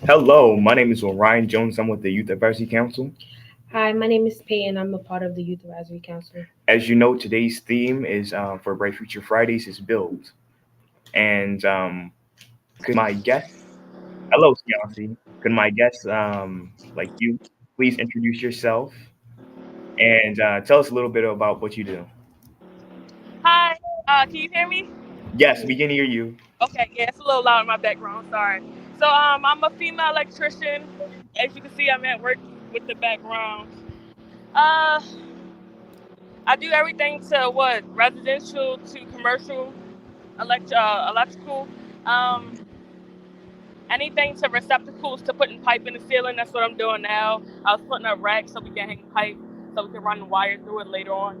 Hello, my name is Orion Jones. I'm with the Youth Advisory Council. Hi, my name is Peyton. I'm a part of the Youth Advisory Council. As you know, today's theme is for Bright Future Fridays is build. And could my guest, hello, Siansi, could my guest, like you, please introduce yourself and tell us a little bit about what you do. Hi, can you hear me? Yes, we can hear you. Okay, yeah, it's a little loud in my background. Sorry. So, I'm a female electrician. As you can see, I'm at work with the background. Uh, I do everything to what residential to commercial, electrical. Um, Anything to receptacles to putting pipe in the ceiling. That's what I'm doing now. I was putting up racks so we can hang pipe, so we can run the wire through it later on.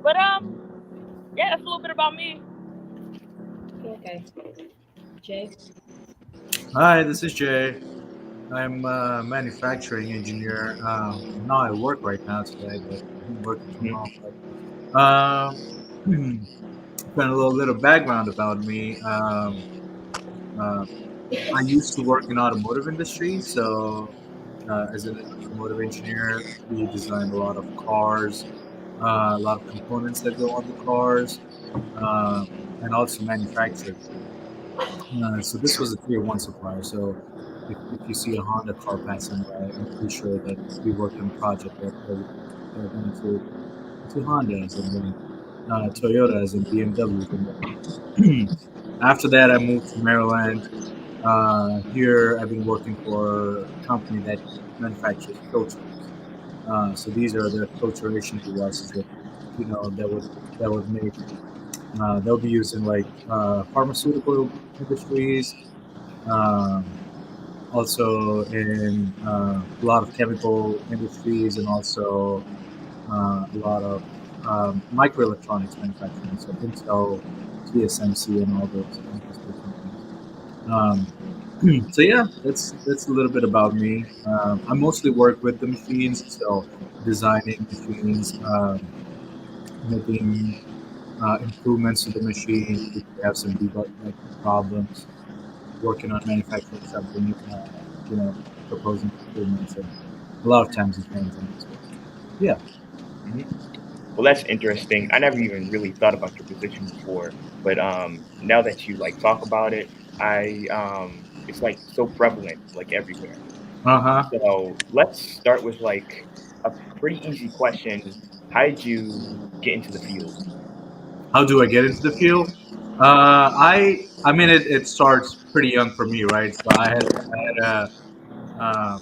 But yeah, that's a little bit about me. Okay. Jay? Hi, this is Jay. I'm a manufacturing engineer. Now I work right now today, but I'm working from home. Mhm. But, kind of a little background about me. Uh, I used to work in automotive industry, so as an automotive engineer, we designed a lot of cars, a lot of components that go on the cars, uh, and also manufactured. So this was a tier one supplier. So if you see a Honda car passing by, I'm pretty sure that we worked on a project that went to Hondas and then Toyotas and BMWs. And then after that, I moved to Maryland. Here, I've been working for a company that manufactures filters. So these are the filtration devices that that would make they'll be used in like pharmaceutical industries, um, also in a lot of chemical industries and also a lot of microelectronics manufacturing, so Intel, TSMC, and all those big companies. So yeah, that's a little bit about me. I mostly work with the machines, so designing machines, making improvements to the machine if we have some debug like problems, working on manufacturing something, you know, proposing improvements, and a lot of times it's hands-on as well. Yeah. Mhm. Well, that's interesting. I never even really thought about your position before, but now that you like talk about it, it's like so prevalent, like everywhere. Uh huh. So let's start with like a pretty easy question. How did you get into the field? How do I get into the field? I mean, it starts pretty young for me, right? So I had uh,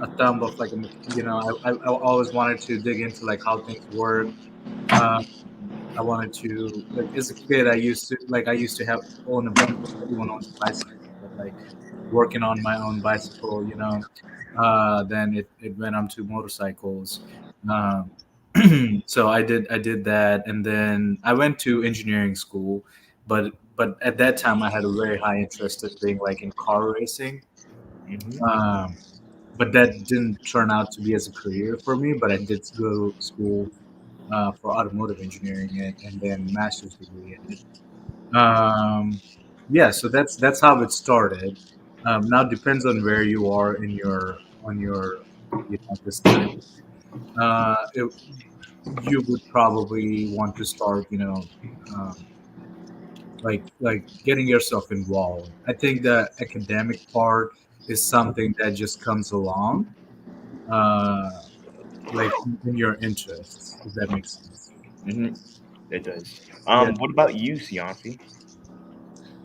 a thumb of like I always wanted to dig into like how things work. Uh, I wanted to like as a kid I used to have own a everyone owns a bicycle, but like working on my own bicycle, then it went on to motorcycles. Um, so I did that, and then I went to engineering school, but at that time I had a very high interest in being like in car racing. Hmm. Um, but that didn't turn out to be as a career for me. But I did go to school for automotive engineering and then master's degree in it. Yeah, so that's how it started. Now it depends on where you are in your this time. It, you would probably want to start, um, like getting yourself involved. I think the academic part is something that just comes along, uh, like in your interests, if that makes sense. Hmm. It does. Yeah. What about you, Siansi?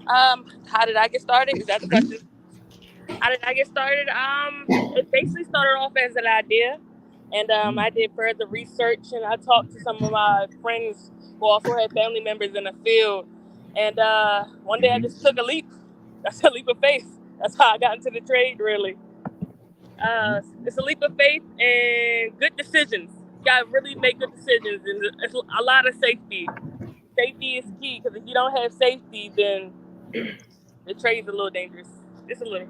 How did I get started? Is that the question? How did I get started? It basically started off as an idea, and I did further research, and I talked to some of my friends who also had family members in the field, and one day I just Hmm. took a leap. That's a leap of faith. That's how I got into the trade, really. It's a leap of faith and good decisions. You gotta really make good decisions, and it's a lot of safety. Safety is key because if you don't have safety, then the trade's a little dangerous. Just a little.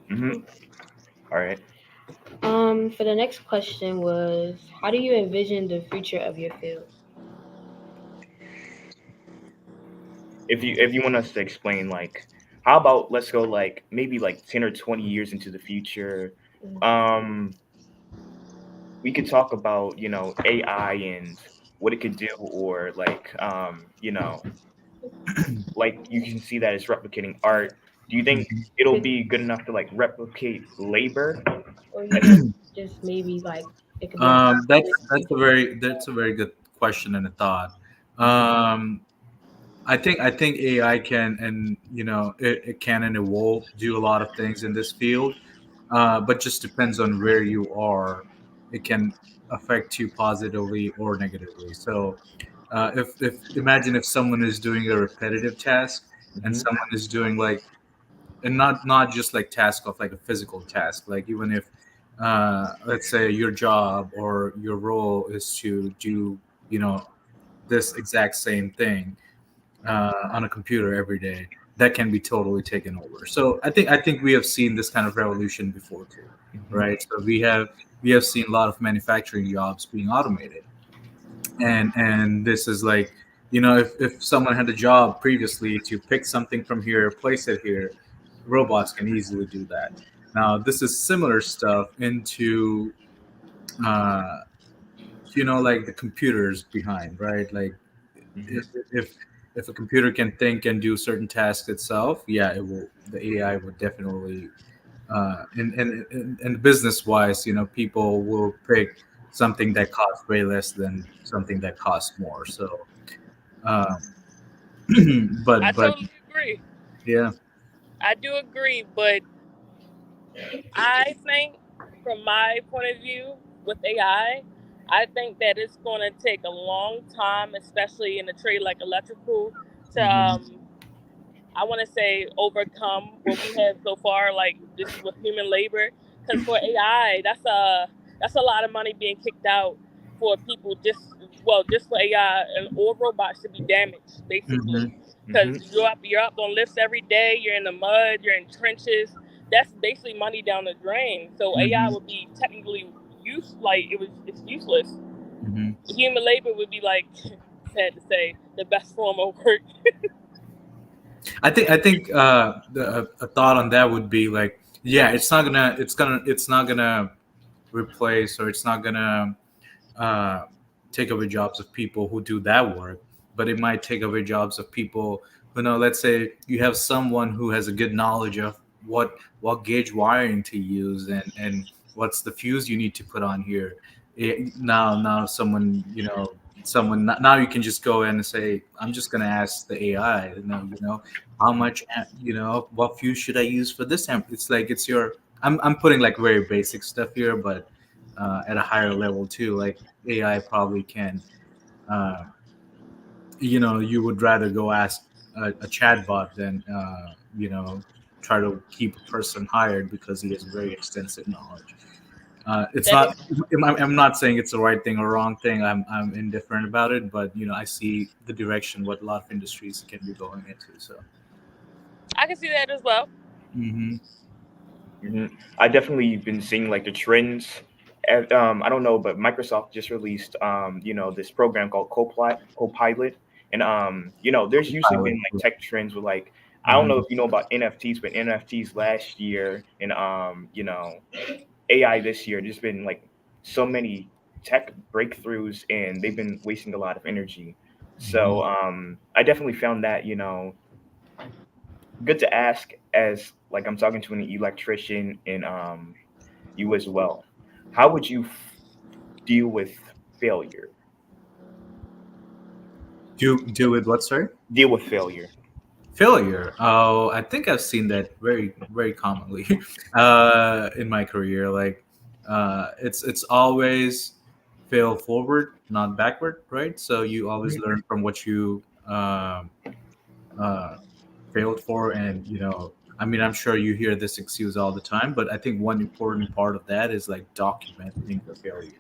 Hmm. All right. For the next question was, how do you envision the future of your field? If you want us to explain like how about let's go like maybe like 10 or 20 years into the future. Um, we could talk about, AI and what it could do, or like, like you can see that it's replicating art. Do you think Mhm. it'll be good enough to like replicate labor? Or you think just maybe like it could be a That's fraction? that's a very good question and a thought. Um, I think AI can, and it can and it will do a lot of things in this field, but just depends on where you are. It can affect you positively or negatively. So if imagine if someone is doing a repetitive task and Hmm. someone is doing like, and not just like task of like a physical task, like even if let's say your job or your role is to do you know this exact same thing on a computer every day, that can be totally taken over. So I think we have seen this kind of revolution before too, Hmm. right? So we have seen a lot of manufacturing jobs being automated, and this is like, if someone had a job previously to pick something from here, place it here, robots can easily do that. Now this is similar stuff into uh, like the computers behind, right? Like Hmm. if if if a computer can think and do certain tasks itself, yeah, it will. The AI will definitely, and business wise, people will pick something that costs way less than something that costs more. So, um, I but totally agree. yeah. I do agree, but I think, from my point of view, with I think that it's going to take a long time, especially in a trade like electrical, to Hmm. I want to say overcome what we have so far, like just with human labor. Because for AI, that's a lot of money being kicked out for people just for AI and or robots to be damaged, basically. Hmm. Because Hmm. you're up on lifts every day, you're in the mud, you're in trenches. That's basically money down the drain. So AI Hmm. would be technically it's useless. Hmm. Human labor would be like sad to say the best form of work. A thought on that would be like, yeah, it's not gonna replace, or it's not gonna uh, take away jobs of people who do that work, but it might take away jobs of people who know. Let's say you have someone who has a good knowledge of what gauge wiring to use, and what's the fuse you need to put on here. Now now you can just go in and say, I'm just going to ask the AI, how much what fuse should I use for this amp. It's like it's your I'm putting like very basic stuff here, but at a higher level too. Like AI probably can, uh, you would rather go ask a chatbot than, try to keep a person hired because he has very extensive knowledge. It's That not. is I'm not saying it's the right thing or wrong thing. I'm indifferent about it, but I see the direction what a lot of industries can be going into. So. I can see that as well. Hmm. Hmm. I definitely been seeing like the trends. I don't know, but Microsoft just released, this program called Copilot, and there's usually Pilot. been like tech trends with like, I don't know Hmm. if you know about NFTs, but NFTs last year and AI this year, there's been like so many tech breakthroughs, and they've been wasting a lot of energy. Hmm. So I definitely found that, good to ask, as like I'm talking to an electrician, and you as well. How would you deal with failure? Do with what, sorry? Deal with failure. Failure. Oh, I think I've seen that very, very commonly in my career. Like, it's always fail forward, not backward, right? So you always Mhm. learn from what you uh, failed for, and I mean, I'm sure you hear this excuse all the time, but I think one important part of that is like documenting the failures.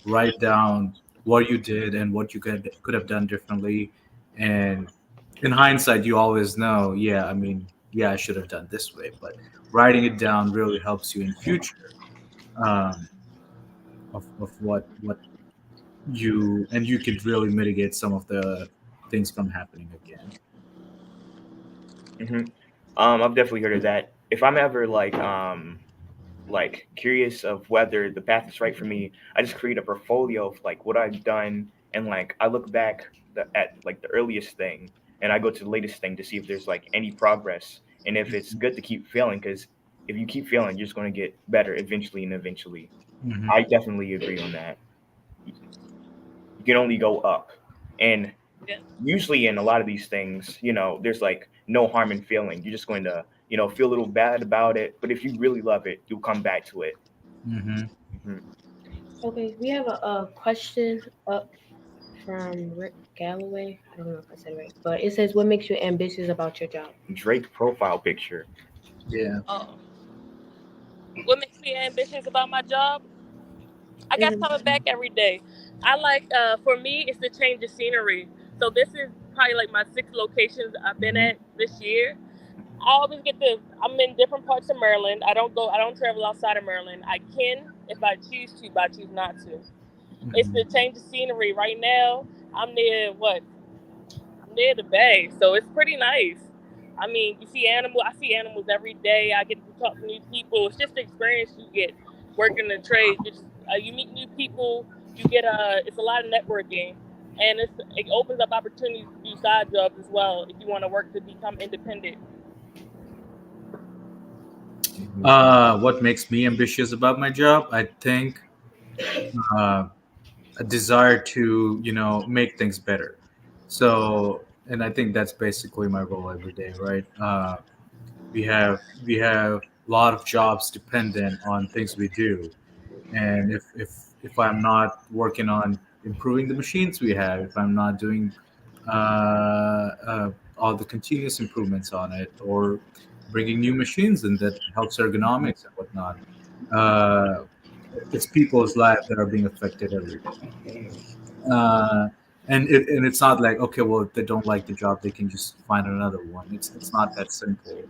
Write down what you did and what you could have done differently, and in hindsight you always know, yeah, I mean, yeah, I should have done this way, but writing it down really helps you in future, um, of what you could really mitigate some of the things from happening again. Hmm. I've definitely heard of that. If I'm ever like curious of whether the path is right for me, I just create a portfolio of like what I've done, and like I look back at like the earliest thing, and I go to the latest thing to see if there's like any progress, and if it's good to keep failing, because if you keep failing, you're just going to get better eventually and eventually. Hmm. I definitely agree on that. You can only go up, and Yeah. usually in a lot of these things, there's like no harm in failing. You're just going to, feel a little bad about it, but if you really love it, you'll come back to it. Hmm. Hmm. Okay, we have a question up from Rick Galloway. I don't know if I said it right, but it says, "What makes you ambitious about your job?" Drake profile picture. Yeah. Oh, what makes me ambitious about my job? I guess Mhm. coming back every day. I like, for me, it's the change of scenery. So this is probably like my 6 locations I've been Hmm. at this year. I always get the. I'm in different parts of Maryland. I don't go. I don't travel outside of Maryland. I can if I choose to, but I choose not to. It's the Hmm. change of scenery. Right now, I'm near what? I'm near the bay, so it's pretty nice. I mean, you see animal. I see animals every day. I get to talk to new people. It's just the experience you get working the trade. You meet new people. You get It's a lot of networking, and it opens up opportunities to do side jobs as well if you want to work to become independent. What makes me ambitious about my job? I think uh, a desire to make things better. So, and I think that's basically my role every day, right? We have a lot of jobs dependent on things we do, and if I'm not working on improving the machines we have, if I'm not doing all the continuous improvements on it, or bringing new machines in that helps ergonomics and whatnot, uh, it's people's lives that are being affected every day. uh, and it's not like, okay, well, if they don't like the job, they can just find another one. It's not that simple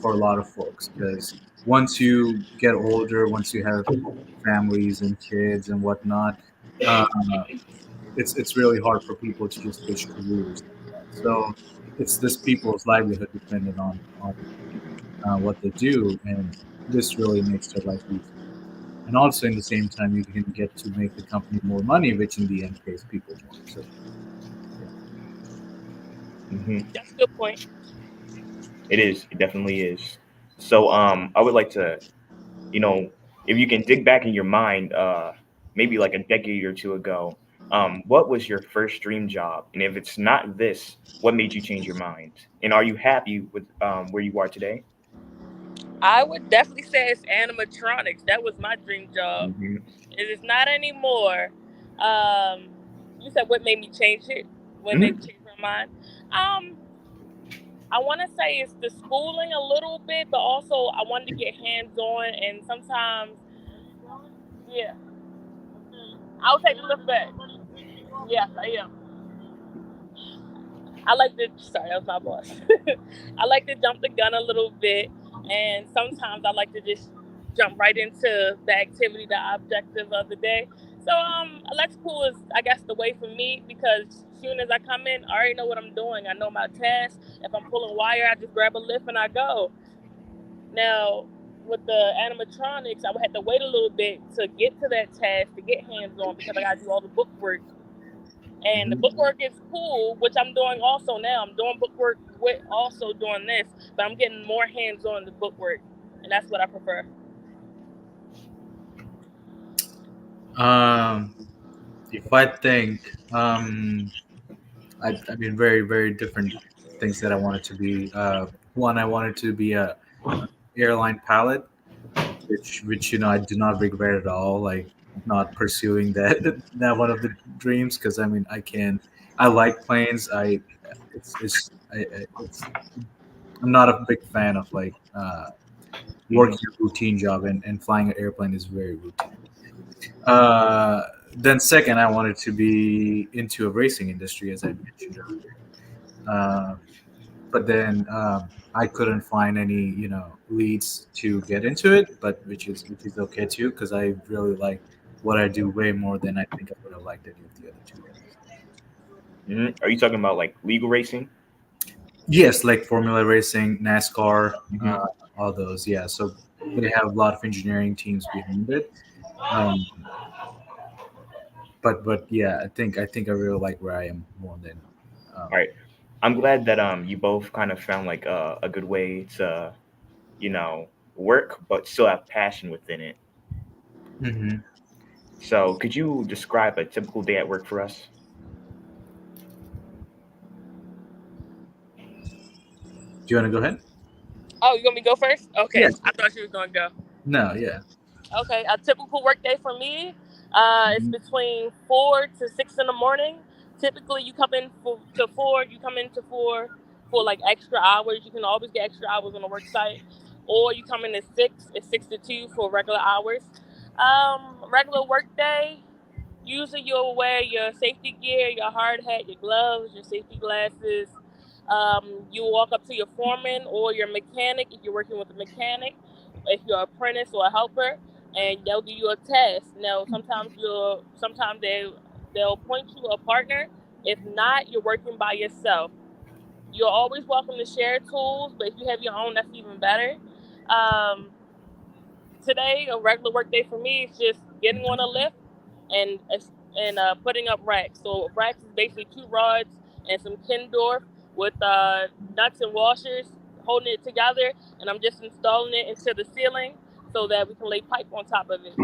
for a lot of folks, because once you get older, once you have families and kids and whatnot, uh, it's really hard for people to just switch careers like that. So it's this people's livelihood dependent on what they do, and this really makes their life easier. And also, in the same time, you can get to make the company more money, which in the end pays people more. So, yeah. Hmm. That's a good point. It is. It definitely is. So, I would like to, you know, if you can dig back in your mind, maybe like a decade or two ago, what was your first dream job? And if it's not this, what made you change your mind? And are you happy with where you are today? I would definitely say it's animatronics. That was my dream job. Hmm. It is not anymore. Um, you said what made me change it? What made me Hmm. change my mind? Um, I want to say it's the schooling a little bit, but also I wanted to get hands on, and sometimes, yeah, I'll take a look back. Yes, I am. I like to. Sorry, that was my boss. I like to jump the gun a little bit, and sometimes I like to just jump right into the activity, the objective of the day. So electrical is, I guess, the way for me because as soon as I come in, I already know what I'm doing. I know my task. If I'm pulling wire, I just grab a lift and I go. Now, with the animatronics, I would have to wait a little bit to get to that task to get hands on because I got to do all the book work, and the Hmm. bookwork is cool, which I'm doing also now. I'm doing bookwork with also doing this, but I'm getting more hands on the bookwork, and that's what I prefer. Um, if I think, I mean, very, very different things that I wanted to be. One, I wanted to be a airline pilot, which I do not regret at all. Like not pursuing that one of the dreams, because I mean, I like planes. I'm not a big fan of like Hmm. working a routine job, and flying an airplane is very routine. Uh, then second, I wanted to be into a racing industry, as I mentioned earlier. Uh, but then I couldn't find any leads to get into it, but which is okay too, because I really like what I do way more than I think I would have liked any of the other two. Hmm. Are you talking about like legal racing? Yes, like Formula Racing, NASCAR, Mhm. all those. Yeah, so they have a lot of engineering teams behind it. Um, but yeah, I think I really like where I am more than. Um, All right. I'm glad that you both kind of found like a good way to you know work, but still have passion within it. mhm. So, could you describe a typical day at work for us? Do you want to go ahead? Oh, you want me to go first? Okay, Yes. I thought you was gonna go. No. Yeah. Okay, a typical work day for me is Mhm. between 4 to 6 in the morning. Typically, you come in to 4. You come into 4 for like extra hours. You can always get extra hours on the work site, or you come in at 6. It's 6 to 2 for regular hours. Regular work day. Usually, you'll wear your safety gear, your hard hat, your gloves, your safety glasses. You walk up to your foreman or your mechanic if you're working with a mechanic, if you're an apprentice or a helper, and they'll give you a test. Now, sometimes they'll point you a partner. If not, you're working by yourself. You're always welcome to share tools, but if you have your own, that's even better. Um, Today, a regular work day for me is just getting on a lift and putting up racks. So racks is basically 2 rods and some Kindorf with nuts and washers holding it together, and I'm just installing it into the ceiling so that we can lay pipe on top of it.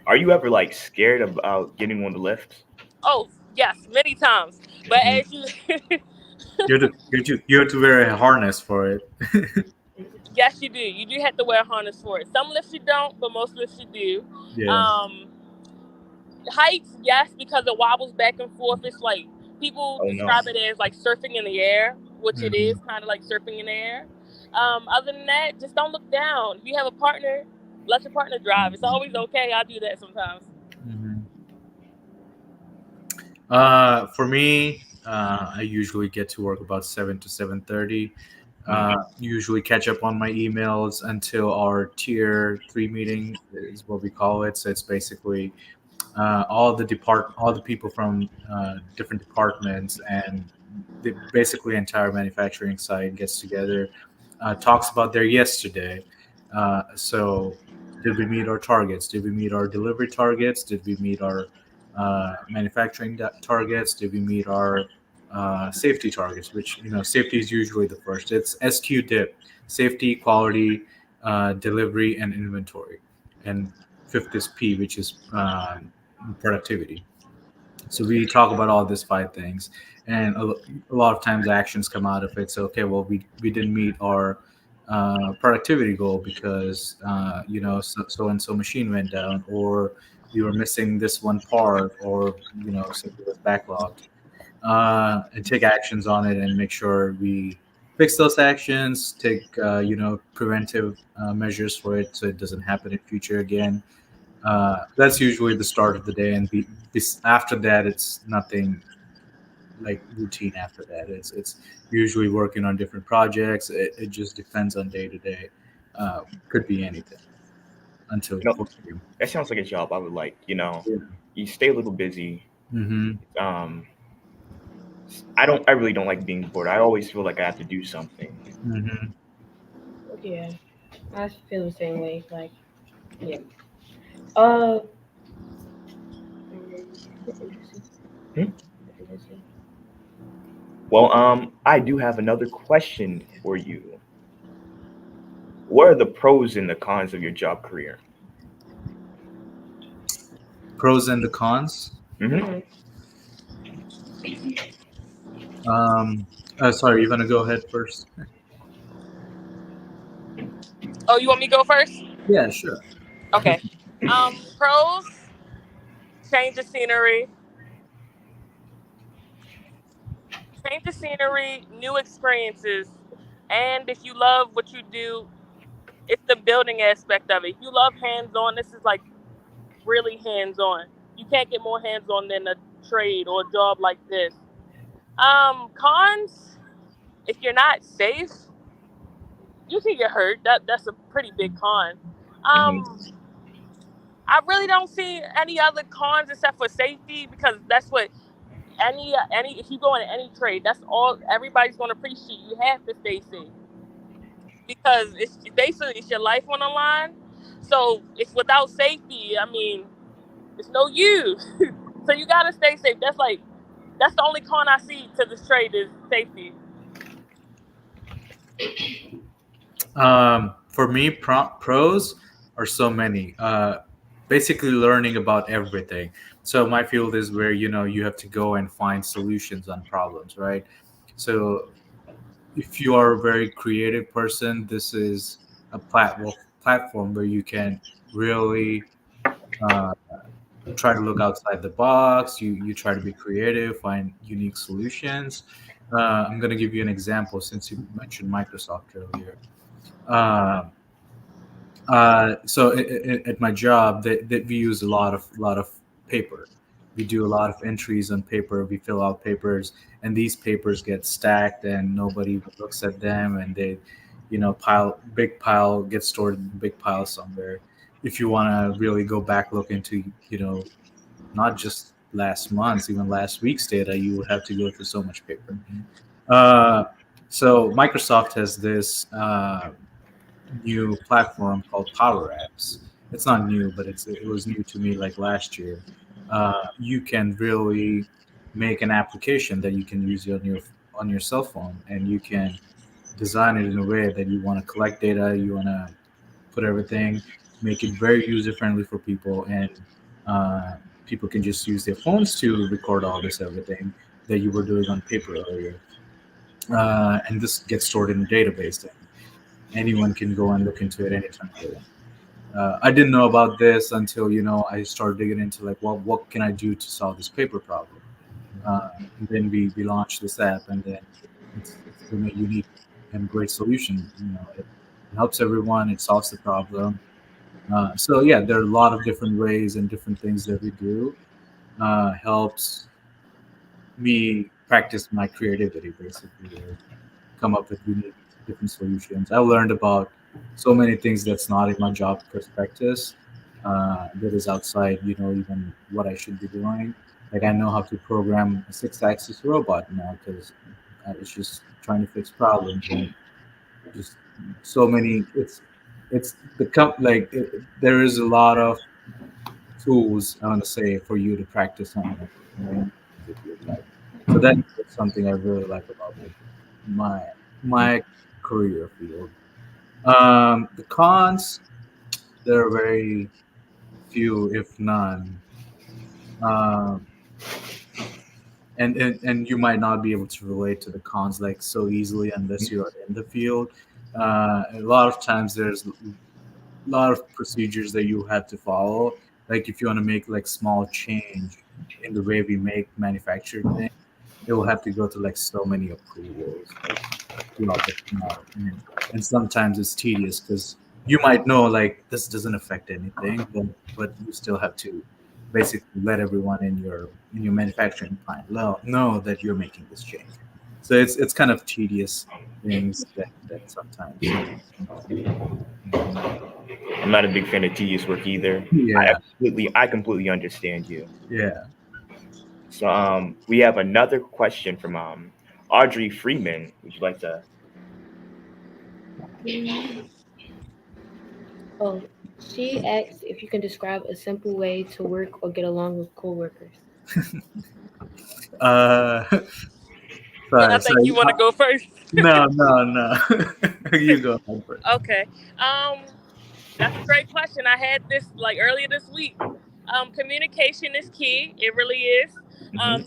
Are you ever like scared about getting on the lift? Oh yes, many times. But Mhm. as you You have to wear a harness for it. yes, you do. You do have to wear a harness for it. Some lifts you don't, but most lifts you do. Yeah. Heights, yes, because it wobbles back and forth. It's like people Oh no. describe it as like surfing in the air, which it is Mhm. kind of like surfing in the air. Other than that, just don't look down. If you have a partner, let your partner drive. It's always okay. I do that sometimes. Mhm. For me, I usually get to work about 7 to 7:30. Mhm. Usually catch up on my emails until our tier 3 meeting is what we call it. So it's basically all the people from different departments and basically entire manufacturing site gets together, talks about their yesterday. So did we meet our targets? Did we meet our delivery targets? Did we meet our manufacturing targets? Did we meet our safety targets? Which safety is usually the first. It's SQ-DIP: safety, quality, delivery, and inventory. And fifth is P, which is productivity. So we talk about all these 5 things, and a lot of times actions come out of it. So okay, well we didn't meet our productivity goal because so and so machine went down, or we were missing this one part, or something was backlogged. And take actions on it and make sure we fix those actions. Take preventive measures for it so it doesn't happen in future again. That's usually the start of the day, and after that, it's nothing like routine. After that, it's usually working on different projects. It just depends on day to day. Could be anything until You know, 4 p.m. that sounds like a job I would like. Yeah. You stay a little busy. Mm-hmm. Um, I really don't like being bored. I always feel like I have to do something. Mm-hmm. Yeah, I feel the same way. Like, yeah. Uh, interesting. Hmm? Interesting. Well, I do have another question for you. What are the pros and the cons of your job career? Pros and the cons. Hmm. Hmm. Sorry, you want to go ahead first? Oh, you want me to go first? Yeah, sure. Okay. Pros: change the scenery, new experiences, and if you love what you do, it's the building aspect of it. If you love hands on, this is like really hands on. You can't get more hands on than a trade or a job like this. Cons: if you're not safe, you can get hurt. That's a pretty big con. Hmm. Um, I really don't see any other cons except for safety, because that's what any if you go into any trade, that's all everybody's going to appreciate. You have to stay safe because it's basically it's your life on the line. So it's without safety. I mean, it's no use. So you got to stay safe. That's the only con I see to this trade is safety. For me, pros are so many. Basically, learning about everything. So my field is where you have to go and find solutions on problems, right? So if you are a very creative person, this is a platform where you can really uh, try to look outside the box. You try to be creative, find unique solutions. I'm going to give you an example since you mentioned Microsoft earlier. Uh, at my job, that we use a lot of paper. We do a lot of entries on paper. We fill out papers, and these papers get stacked, and nobody looks at them, and they, big pile gets stored in a big pile somewhere. If you want to really go back, look into, not just last month's, even last week's data, you would have to go through so much paper. Uh, so Microsoft has this new platform called Power Apps. It's not new, but it was new to me like last year. You can really make an application that you can use on your cell phone, and you can design it in a way that you want to collect data, you want to put everything, make it very user friendly for people, and uh, people can just use their phones to record all this everything that you were doing on paper earlier. And this gets stored in a database. Anyone can go and look into it anytime they want. I didn't know about this until I started digging into like what can I do to solve this paper problem. And then we launched this app, and then it's been a unique and great solution. It helps everyone. It solves the problem. So yeah, there are a lot of different ways and different things that we do. Helps me practice my creativity, basically, or come up with unique different solutions. I learned about so many things that's not in my job prospectus, that is outside, even what I should be doing. Like I know how to program a six-axis robot now because I was just trying to fix problems, and just so many. It's like there is a lot of tools, I want to say, for you to practice on it. So that's something I really like about my my career field. The cons, there are very few, if none. Um, and you might not be able to relate to the cons like so easily unless you're in the field. A lot of times there's a lot of procedures that you have to follow. Like if you want to make like small change in the way we make manufactured things, it will have to go through like so many approvals. Throughout and sometimes it's tedious because you might know like this doesn't affect anything, but you still have to basically let everyone in your manufacturing plant know that you're making this change. So it's kind of tedious things that sometimes. I'm not a big fan of tedious work either. Yeah. I completely understand you. Yeah. So we have another question from Audrey Freeman. Would you like to? Oh, she asks if you can describe a simple way to work or get along with coworkers. And I think you want to go first. No. You go first. Okay. That's a great question. I had this like earlier this week. Communication is key. It really is.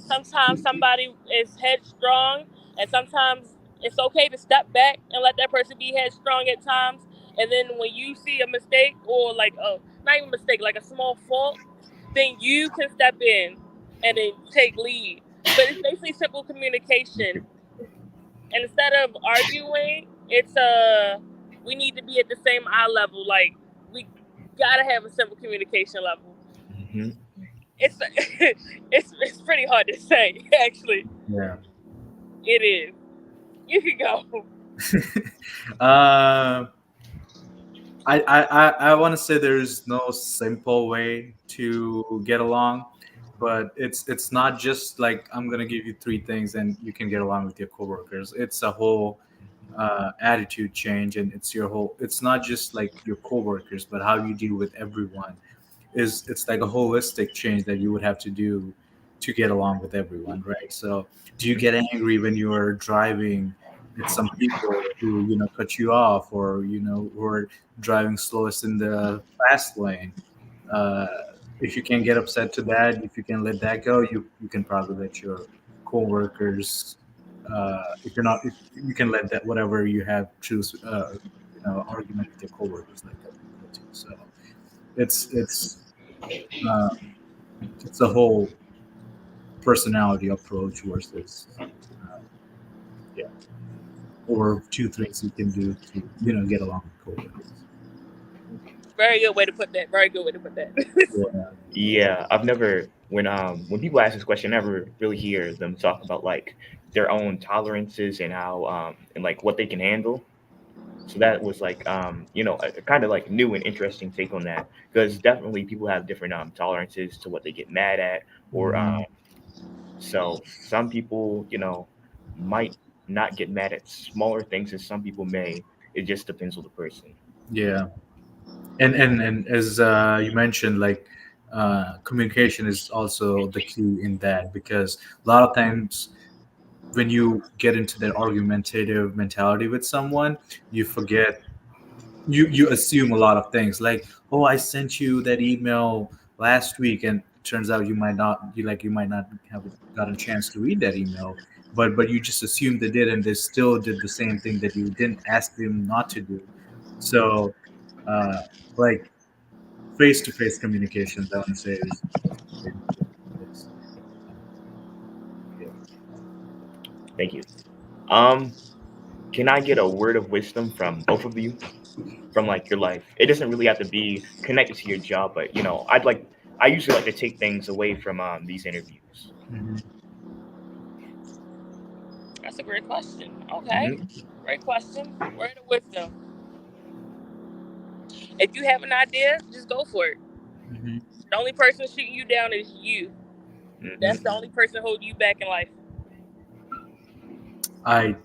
Sometimes somebody is headstrong, and sometimes it's okay to step back and let that person be headstrong at times. And then when you see a mistake or like not even a mistake, like a small fault, then you can step in and then take lead. But it's basically simple communication. And instead of arguing, it's we need to be at the same eye level. Like we gotta have a simple communication level. Mm-hmm. It's pretty hard to say, actually. Yeah. It is. You can go. I want to say there's no simple way to get along. but it's not just like I'm gonna give you three things and you can get along with your coworkers. It's a whole attitude change, and it's your whole. It's not just like your coworkers, but how you deal with everyone. It's like a holistic change that you would have to do to get along with everyone, right? So, do you get angry when you are driving at some people who cut you off, or who are driving slowest in the fast lane? Uh, if you can get upset to that, if you can let that go, you can probably let your coworkers. If you're not, if you can let that whatever you have choose, argument with your coworkers like that. Too. So it's uh, it's a whole personality approach versus yeah, or two things you can do to get along with coworkers. Very good way to put that. Very good way to put that. Yeah, I've never when people ask this question, I never really hear them talk about like their own tolerances and how and like what they can handle. So that was like a kind of like new and interesting take on that, because definitely people have different tolerances to what they get mad at, or so some people might not get mad at smaller things, and some people may. It just depends on the person. Yeah, and as you mentioned, like communication is also the key in that, because a lot of times when you get into that argumentative mentality with someone, you forget, you assume a lot of things, like, oh, I sent you that email last week, and turns out you might not have gotten a chance to read that email, but you just assumed they did, and they still did the same thing that you didn't ask them not to do. So uh, like face-to-face communications, I want to say is is- yeah. Thank you. Um, can I get a word of wisdom from both of you from like your life? It doesn't really have to be connected to your job, but I usually like to take things away from these interviews. Mhm. That's a great question. Okay. Hmm. Great question. Word of wisdom. If you have an idea, just go for it. Mhm. The only person shooting you down is you. That's the only person holding you back in life. I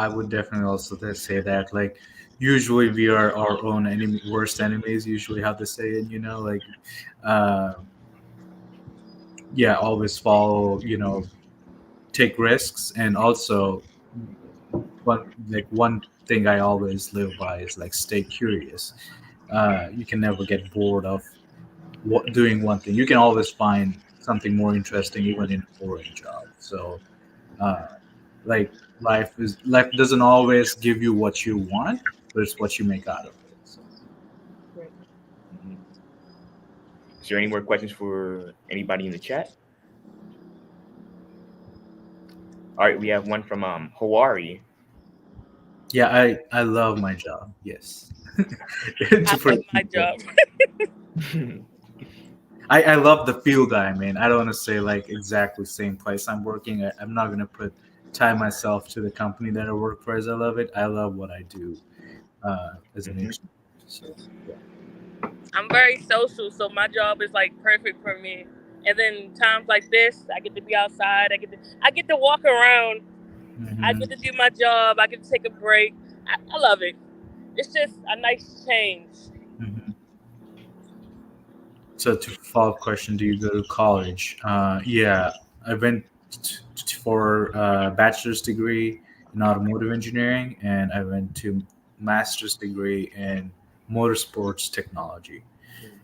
would definitely also say that, like, usually we are our own worst enemies, usually how to say it, like uh, yeah, always follow, take risks, and also one thing I always live by is like stay curious. You can never get bored of doing one thing. You can always find something more interesting even in a boring job. So uh, like life doesn't always give you what you want, but it's what you make out of it. So. Right. Hmm. Is there any more questions for anybody in the chat? All right, we have one from Hawaii. Yeah, I love my job. Yes. I For love the my people. job. I love the field I'm in. I don't want to say like exactly same place I'm working. I'm not gonna tie myself to the company that I work for as I love it. I love what I do as an Mhm. engineer. So yeah. I'm very social, so my job is like perfect for me. And then times like this, I get to be outside. I get to walk around. I get Mhm. to do my job. I get to take a break. I love it. It's just a nice change. Mhm. So to follow up question, do you go to college? Yeah, I went for a bachelor's degree in automotive engineering, and I went to master's degree in motorsports technology. Mhm.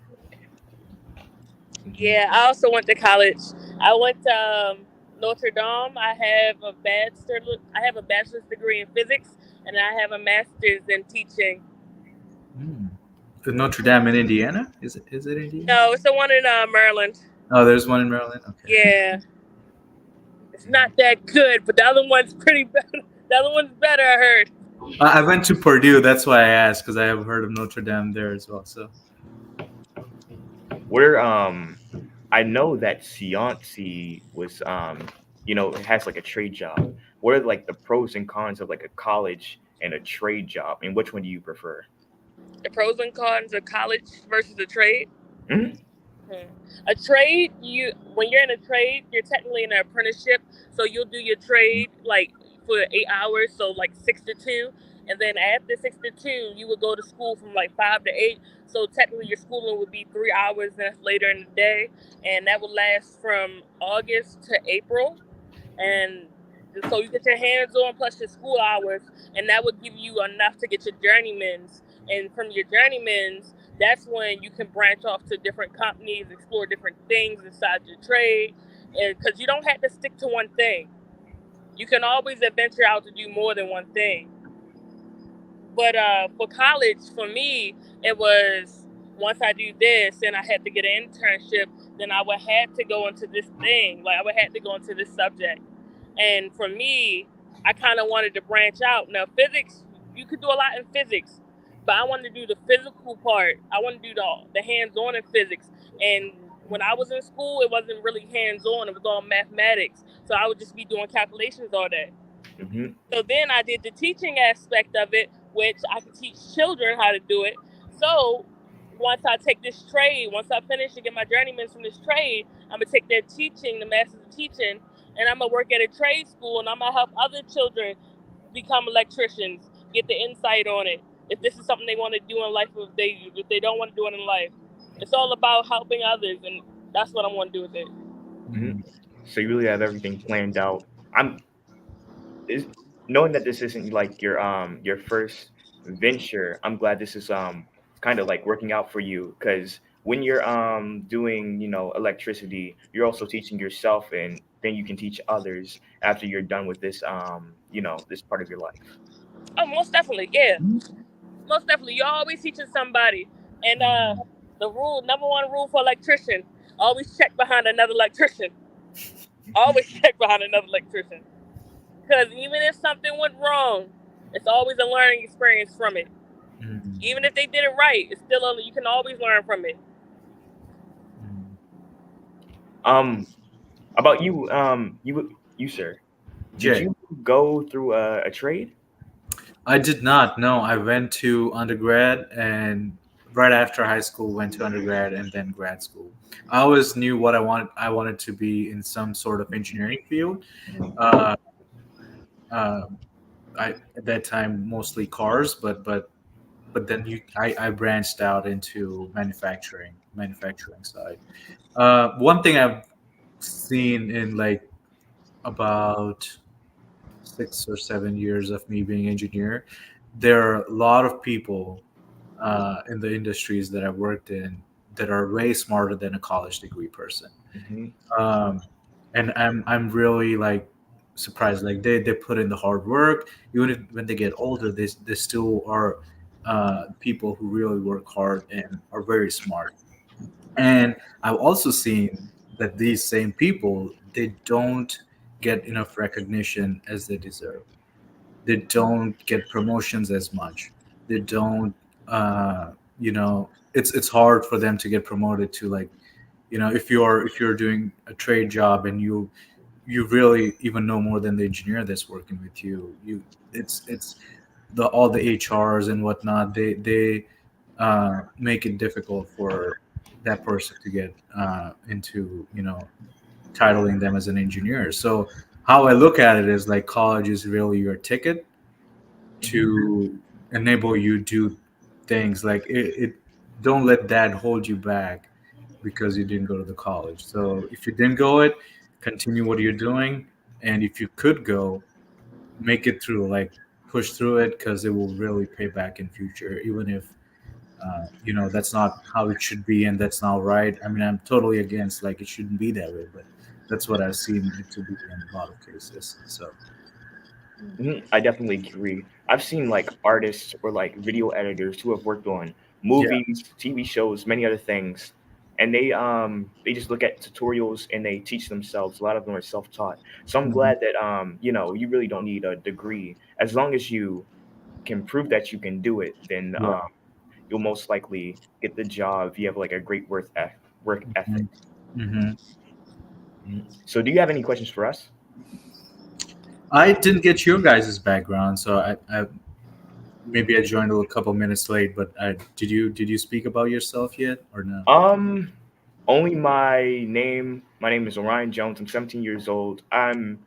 Yeah, I also went to college. I went to Notre Dame. I have a bachelor's degree in physics, and I have a master's in teaching. Hmm. The Notre Dame in Indiana? Is it Indiana? No, it's the one in Maryland. Oh, there's one in Maryland. Okay. Yeah, it's not that good, but the other one's pretty better. The other one's better, I heard. I went to Purdue. That's why I asked, because I have heard of Notre Dame there as well. So. Where I know that Cianci was has like a trade job. What are like the pros and cons of like a college and a trade job, and which one do you prefer? The pros and cons of college versus the trade. Mhm. A trade, when you're in a trade, you're technically in an apprenticeship, so you'll do your trade like for 8 hours, so like 6 to 2, and then after 6 to 2, you would go to school from like 5 to 8. So technically, your schooling would be 3 hours later in the day, and that would last from August to April, and so you get your hands on plus your school hours, and that would give you enough to get your journeymans, and from your journeymans, that's when you can branch off to different companies, explore different things inside your trade, and because you don't have to stick to one thing, you can always adventure out to do more than one thing. But for college, for me, it was once I do this and I had to get an internship, then I would have to go into this thing, like I would have to go into this subject. And for me, I kind of wanted to branch out. Now, physics, you could do a lot in physics, but I wanted to do the physical part. I want to do the hands-on in physics. And when I was in school, it wasn't really hands-on. It was all mathematics. So I would just be doing calculations all day. Mm-hmm. So then I did the teaching aspect of it, which I could teach children how to do it. So once I take this trade, once I finish and get my journeyman from this trade, I'm going to take their teaching, the masters of teaching, and I'm going to work at a trade school, and I'm going to help other children become electricians, get the insight on it. If this is something they want to do in life, if they don't want to do it in life. It's all about helping others, and that's what I want to do with it. Mm-hmm. So you really have everything planned out. Knowing that this isn't like your first venture, I'm glad this is kind of like working out for you, because when you're doing electricity, you're also teaching yourself, and then you can teach others after you're done with this this part of your life. Oh, most definitely, yeah. Most definitely, you're always teaching somebody. And the number one rule for electrician: always check behind another electrician. Always check behind another electrician. Because even if something went wrong, it's always a learning experience from it. Mhm. Even if they did it right, it's still you can always learn from it. About you, you sir, did Jay, you go through a trade? I did not. No, I went to undergrad, and right after high school, went to undergrad and then grad school. I always knew what I wanted. I wanted to be in some sort of engineering field. Uh, uh, I at that time mostly cars, but then I branched out into manufacturing side. One thing I've seen in like about 6 or 7 years of me being engineer, there are a lot of people in the industries that I've worked in that are way smarter than a college degree person. Mm-hmm. Um, and I'm really like surprised. Like they put in the hard work. Even if, when they get older, they still are people who really work hard and are very smart. And I've also seen that these same people, they don't get enough recognition as they deserve. They don't get promotions as much. They don't, it's hard for them to get promoted to, like, if you're doing a trade job and you really even know more than the engineer that's working with you. It's the all the HRs and whatnot. They make it difficult for that person to get into titling them as an engineer. So how I look at it is like college is really your ticket to enable you do things like it. Don't let that hold you back because you didn't go to the college. So if you didn't go it, continue what you're doing, and if you could go, make it through. Like push through it because it will really pay back in future, even if that's not how it should be and that's not right. I mean, I'm totally against like it shouldn't be that way, but that's what I've seen it to be in a lot of cases. So I definitely agree. I've seen like artists or like video editors who have worked on yeah. movies, TV shows, many other things, and they just look at tutorials and they teach themselves. A lot of them are self-taught. So I'm Mhm. glad that you really don't need a degree. As long as you can prove that you can do it, then Yeah. you'll most likely get the job if you have like a great work ethic. Mhm. Mhm. So do you have any questions for us? I didn't get your guys' background, so I maybe I joined a couple minutes late. But did you speak about yourself yet or no? Um, Only my name. My name is Orion Jones. I'm 17 years old. I'm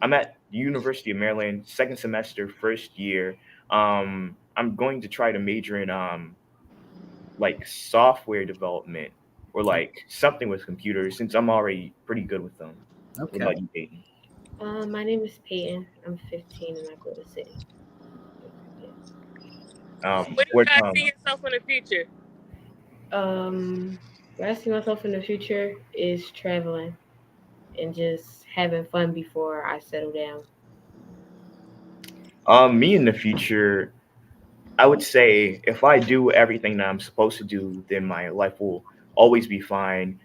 at the University of Maryland, second semester, first year. I'm going to try to major in like software development or like something with computers since I'm already pretty good with them. What Okay. about you, Peyton? My name is Peyton. I'm 15 and I go to City. Where do you What guys see yourself in the future? Where I see myself in the future is traveling and just having fun before I settle down. me in the future, I would say if I do everything that I'm supposed to do, then my life will always be fine.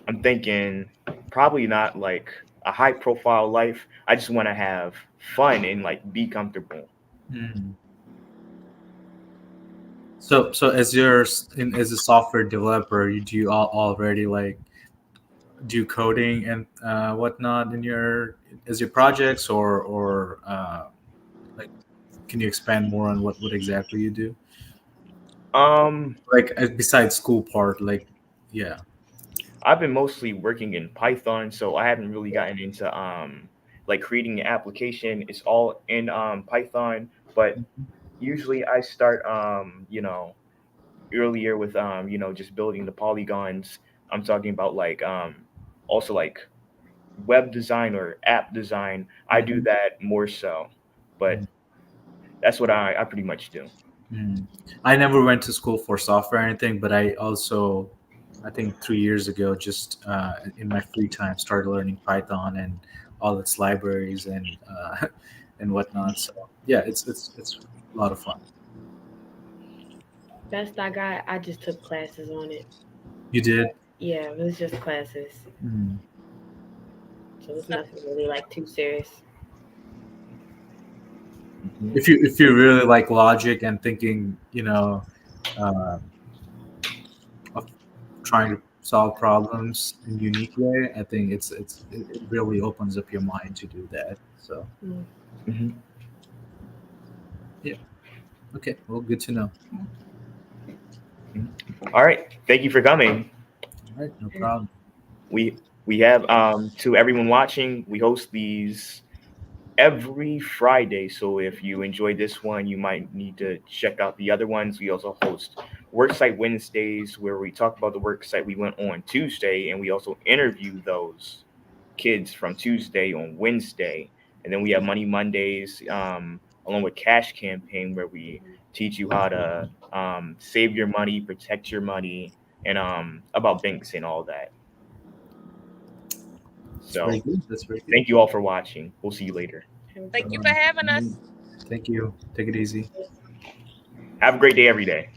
I'm thinking probably not like a high profile life. I just want to have fun and like be comfortable. Hmm. So as a software developer, do you already like do coding and whatnot in your projects, or like can you expand more on what exactly you do? Um, Like besides school part, like yeah. I've been mostly working in Python, so I haven't really gotten into like creating an application. It's all in Python, but usually I start earlier with just building the polygons. I'm talking about like also like web design or app design. I do Mhm. that more so, but that's what I pretty much do. Mm. I never went to school for software or anything, but I also, I think 3 years ago, just in my free time, started learning Python and all its libraries and whatnot. So yeah, it's a lot of fun. Best I got, I just took classes on it. You did. Yeah, it was just classes. Mm. So it's nothing really like too serious. If you really like logic and thinking, uh, of trying to solve problems in a unique way, I think it really opens up your mind to do that. So Mm. Hmm. yeah. Okay. Well, good to know. All right, thank you for coming. All right. No problem. We have to everyone watching. We host these every Friday. So if you enjoy this one, you might need to check out the other ones. We also host Worksite Wednesdays where we talk about the worksite we went on Tuesday, and we also interview those kids from Tuesday on Wednesday. And then we have Money Mondays, along with Cash Campaign, where we teach you how to save your money, protect your money, and about banks and all that. That's very So good. That's very good. thank you all for watching. We'll see you later. Thank you for having us. Thank you. Take it easy. Have a great day every day.